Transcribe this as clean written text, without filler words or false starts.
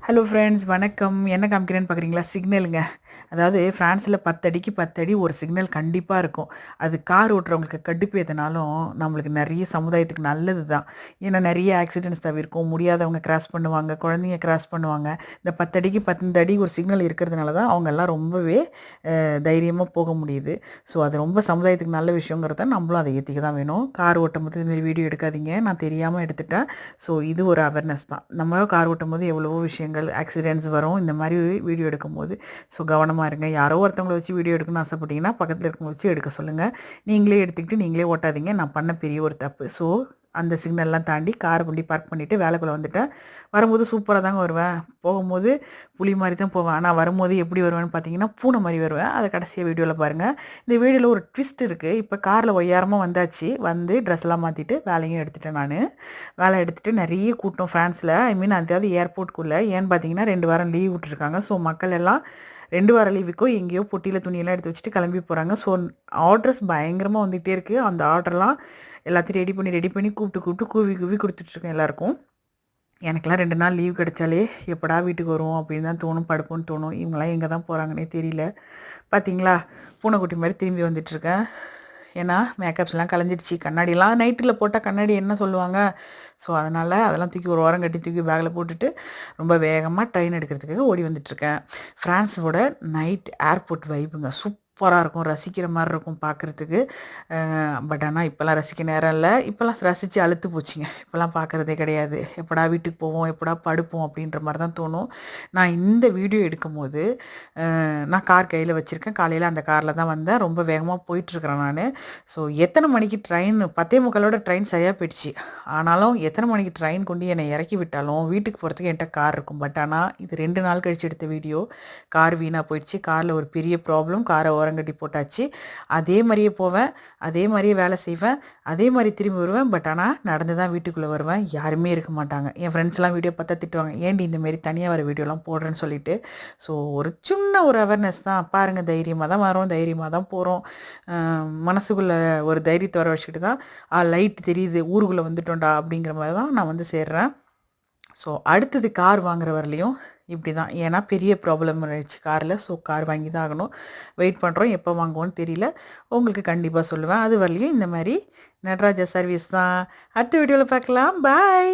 Hello friends, வணக்கம். என்ன காமிக்கிறேன்னு பார்க்குறீங்களா? சிக்னலுங்க. அதாவது ஃப்ரான்ஸில் 10 அடிக்கு 10 அடி ஒரு சிக்னல் கண்டிப்பாக இருக்கும். அது கார் ஓட்டுறவங்களுக்கு கடுப்பு ஏற்றினாலும் நம்மளுக்கு நிறைய சமுதாயத்துக்கு நல்லது தான். ஏன்னா நிறைய ஆக்சிடென்ட்ஸ் தவிர்க்கும். முடியாதவங்க கிராஸ் பண்ணுவாங்க, குழந்தைங்க கிராஸ் பண்ணுவாங்க. இந்த 10 அடிக்கு 10 அடி ஒரு சிக்னல் இருக்கிறதுனால தான் அவங்கெல்லாம் ரொம்பவே தைரியமாக போக முடியுது. ஸோ அது ரொம்ப சமுதாயத்துக்கு நல்ல விஷயங்கிறத நம்மளும் அதை ஏற்றிக்க தான் வேணும். கார் ஓட்டும்போது இதுமாரி வீடியோ எடுக்காதீங்க. நான் தெரியாமல் எடுத்துட்டேன். ஸோ இது ஒரு அவேர்னஸ் தான். நம்ம கார் ஓட்டும்போது எவ்வளவோ விஷயங்கள் ஆக்சிடென்ட்ஸ் வரும் இந்த மாதிரி வீடியோ எடுக்கும்போது. ஸோ கவனமாக இருங்க. யாரோ ஒருத்தவங்களை வச்சு வீடியோ எடுக்கணும்னு ஆசைப்பட்டீங்கன்னா பக்கத்தில் இருக்கவங்க வச்சு எடுக்க சொல்லுங்கள். நீங்களே எடுத்துக்கிட்டு நீங்களே ஓட்டாதீங்க. நான் பண்ண பெரிய ஒரு தப்பு. ஸோ அந்த சிக்னல்லாம் தாண்டி காரை வண்டி பார்க் பண்ணிவிட்டு வேலைக்குள்ளே வந்துட்டேன். வரும்போது சூப்பராக தாங்க வருவேன். போகும்போது புலி மாதிரி தான் போவேன். ஆனால் வரும்போது எப்படி வருவேன்னு பார்த்தீங்கன்னா பூனை மாதிரி வருவேன். அதை கடைசியாக வீடியோவில் பாருங்கள். இந்த வீடியோவில் ஒரு ட்விஸ்ட் இருக்குது. இப்போ காரில் ஒய்யாரமாக வந்தாச்சு. வந்து ட்ரெஸ்லாம் மாற்றிட்டு வேலையும் எடுத்துட்டேன். நான் வேலை எடுத்துகிட்டு நிறைய கூட்டம் ஃப்ரான்ஸில், அதாவது ஏர்போர்ட்டுக்குள்ளே. ஏன்னு பார்த்தீங்கன்னா 2 வாரம் லீவ் விட்டுருக்காங்க. ஸோ மக்கள் எல்லாம் 2 வார லீவுக்கோ எங்கேயோ பொட்டியில் துணியெல்லாம் எடுத்து வச்சுட்டு கிளம்பி போகிறாங்க. ஸோ ஆர்டர்ஸ் பயங்கரமாக வந்துகிட்டே இருக்குது. அந்த ஆர்டர்லாம் எல்லாத்தையும் ரெடி பண்ணி கூப்பிட்டு கூவி கூவி கொடுத்துட்ருக்கேன் எல்லாருக்கும். எனக்கெல்லாம் 2 நாள் லீவ் கிடைச்சாலே எப்படா வீட்டுக்கு வரும் அப்படின்னு தான் தோணும், படுப்போன்னு தோணும். இவங்கெல்லாம் எங்கே தான் போகிறாங்கன்னே தெரியல. பார்த்தீங்களா, பூனைக்குட்டி மாதிரி திரும்பி வந்துட்டுருக்கேன். ஏன்னா மேக்கப்ஸ்லாம் கலைஞ்சிடுச்சு. கண்ணாடிலாம் நைட்டில் போட்டால் கண்ணாடி என்ன சொல்லுவாங்க. ஸோ அதெல்லாம் தூக்கி ஒரு வாரம் கட்டி தூக்கி பேக்கில் போட்டுட்டு ரொம்ப வேகமாக ட்ரெயின் எடுக்கிறதுக்காக ஓடி வந்துட்டுருக்கேன். ஃப்ரான்ஸோட நைட் ஏர்போர்ட் வைப்புங்க சூப்பராக இருக்கும். ரசிக்கிற மாதிரி இருக்கும் பார்க்குறதுக்கு. பட் ஆனால் இப்போல்லாம் ரசிக்க நேரம் இல்லை. இப்போல்லாம் ரசித்து அழுத்து போச்சுங்க. இப்போல்லாம் பார்க்குறதே கிடையாது. எப்படா வீட்டுக்கு போவோம், எப்படா படுப்போம் அப்படின்ற மாதிரி தான் தோணும். நான் இந்த வீடியோ எடுக்கும்போது நான் கார் கையில் வச்சுருக்கேன். காலையில் அந்த காரில் தான் வந்தேன். ரொம்ப வேகமாக போயிட்டுருக்குறேன் நான். ஸோ எத்தனை மணிக்கு ட்ரெயின் 10:45 ட்ரெயின் சரியாக போயிடுச்சு. ஆனாலும் எத்தனை மணிக்கு ட்ரெயின் கொண்டு என்னை இறக்கி விட்டாலும் வீட்டுக்கு போகிறதுக்கு என்கிட்ட கார் இருக்கும். பட் ஆனால் இது 2 நாள் கழிச்சு எடுத்த வீடியோ. கார் வீணாக போயிடுச்சு. காரில் ஒரு பெரிய ப்ராப்ளம். காரை ஓரங்கட்டி போட்டாச்சு. அதே மாதிரியே போவேன், அதே மாதிரியே வேலை செய்வேன், அதே மாதிரி திரும்பி வருவேன். பட் ஆனால் நடந்து தான் வீட்டுக்குள்ளே வருவேன். யாருமே இருக்க மாட்டாங்க. என் ஃப்ரெண்ட்ஸ்லாம் வீடியோ பார்த்தா திட்டுவாங்க, ஏன்டி இந்தமாரி தனியாக வர வீடியோலாம் போடுறேன்னு சொல்லிட்டு. ஸோ ஒரு சின்ன ஒரு அவேர்னஸ் தான். பாருங்கள், தைரியமாக தான் வரோம், தைரியமாக தான் போகிறோம். மனசுக்குள்ளே ஒரு தைரியத்தை வர வச்சுக்கிட்டு தான் லைட் தெரியுது, ஊருக்குள்ளே வந்துட்டோண்டா அப்படிங்கிற மாதிரி தான் நான் வந்து சேர்றேன். ஸோ அடுத்தது கார் வாங்குற வரலையும் இப்படி தான். ஏன்னா பெரிய ப்ராப்ளம் ஆயிடுச்சு காரில். ஸோ கார் வாங்கி தான் ஆகணும். வெயிட் பண்ணுறோம், எப்போ வாங்குவோன்னு தெரியல. உங்களுக்கு கண்டிப்பாக சொல்லுவேன். அது வரலையும் இந்த மாதிரி நடராஜா சர்வீஸ் தான். அடுத்த வீடியோவில் பார்க்கலாம். பாய்.